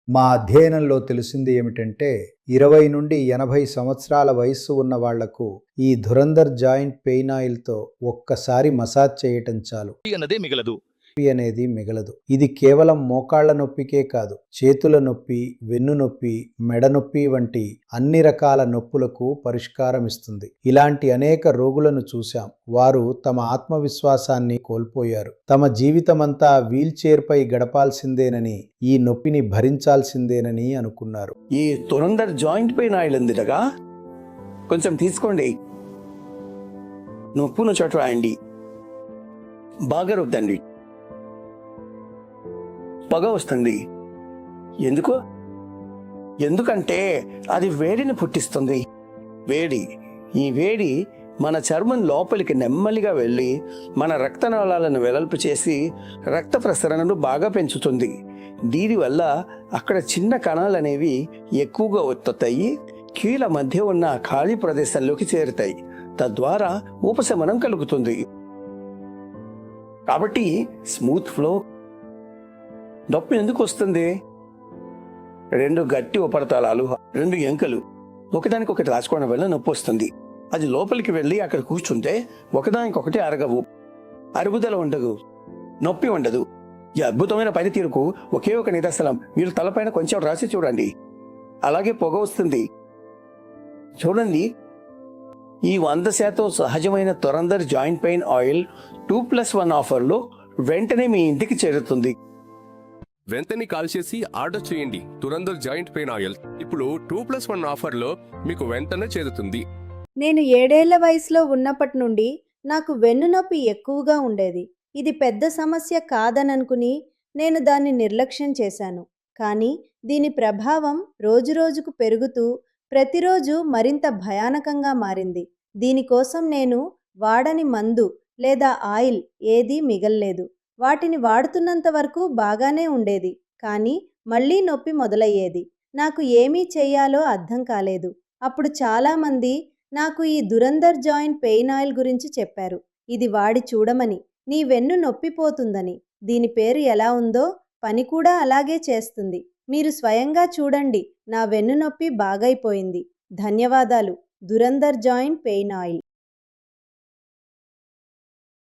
మా అధ్యయనంలో తెలిసింది ఏమిటంటే 20 నుండి 80 సంవత్సరాల వయస్సు ఉన్న వాళ్లకు ఈ ధురంధర్ జాయింట్ పెయిన్ ఆయిల్తో ఒక్కసారి మసాజ్ చేయటం చాలు. అన్నదే మిగలదు అనేది మిగలదు. ఇది కేవలం మోకాళ్ల నొప్పికే కాదు, చేతుల నొప్పి, వెన్ను నొప్పి, మెడ నొప్పి వంటి అన్ని రకాల నొప్పులకు పరిష్కారం ఇస్తుంది. ఇలాంటి అనేక రోగులను చూశాం. వారు తమ ఆత్మవిశ్వాసాన్ని కోల్పోయారు. తమ జీవితమంతా వీల్ చైర్ పై గడపాల్సిందేనని, ఈ నొప్పిని భరించాల్సిందేనని అనుకున్నారు. ఈ ధురంధర్ జాయింట్ పెయిన్ ఆయిల్ ఉందిగా, కొంచెం తీసుకోండి. నొప్పును చోట రాయండి, బాగా రుద్దండి. పొగ వస్తుంది. ఎందుకంటే అది వేడిని పుట్టిస్తుంది. ఈ వేడి మన చర్మం లోపలికి నెమ్మదిగా వెళ్ళి మన రక్తనాళాలను వెడల్పు చేసి రక్త ప్రసరణను బాగా పెంచుతుంది. దీనివల్ల అక్కడ చిన్న కణాలు అనేవి ఎక్కువగా ఉత్పత్తయ్యి కీళ్ళ మధ్య ఉన్న ఖాళీ ప్రదేశంలోకి చేరుతాయి. తద్వారా ఉపశమనం కలుగుతుంది. కాబట్టి స్మూత్ ఫ్లో. నొప్పి ఎందుకు వస్తుంది? 2 గట్టి ఉపరితలాలు, 2 ఎముకలు ఒకదానికొకటి రాసుకోవడం వల్ల నొప్పి వస్తుంది. అది లోపలికి వెళ్ళి అక్కడ కూర్చుంటే ఒకదానికొకటి అరగవు, అరుగుదల ఉండదు, నొప్పి ఉండదు. ఈ అద్భుతమైన పనితీరుకు ఒకే ఒక నిదర్శనం మీరు తలపైన కొంచెం రాసి చూడండి. అలాగే పొగ వస్తుంది. చూడండి, ఈ 100% సహజమైన ధురంధర్ జాయింట్ పెయిన్ ఆయిల్ 2+1 ఆఫర్లో వెంటనే మీ ఇంటికి చేరుతుంది. వెంటనే కాల్ చేసి ఆర్డర్ చేయండి. ధురంధర్ జాయింట్ పెయిన్ ఆయిల్ ఇప్పుడు 2+1 ఆఫర్లో మీకు వెంటనే చేరుతుంది. నేను 7 ఏళ్ల వయసులో ఉన్నప్పటి నుండి నాకు వెన్నునొప్పి ఎక్కువగా ఉండేది. ఇది పెద్ద సమస్య కాదననుకుని నేను దాన్ని నిర్లక్ష్యం చేశాను. కానీ దీని ప్రభావం రోజురోజుకు పెరుగుతూ ప్రతిరోజు మరింత భయానకంగా మారింది. దీనికోసం నేను వాడని మందు లేదా ఆయిల్ ఏదీ మిగల్లేదు. వాటిని వాడుతున్నంత వరకు బాగానే ఉండేది. కానీ మళ్ళీ నొప్పి మొదలయ్యేది. నాకు ఏమీ చెయ్యాలో అర్థం కాలేదు. అప్పుడు చాలామంది నాకు ఈ ధురంధర్ జాయింట్ పెయిన్ ఆయిల్ గురించి చెప్పారు. ఇది వాడి చూడమని, నీ వెన్ను నొప్పిపోతుందని. దీని పేరు ఎలా ఉందో పని కూడా అలాగే చేస్తుంది. మీరు స్వయంగా చూడండి. నా వెన్ను నొప్పి బాగైపోయింది. ధన్యవాదాలు. Dhurandhar joint pain oil.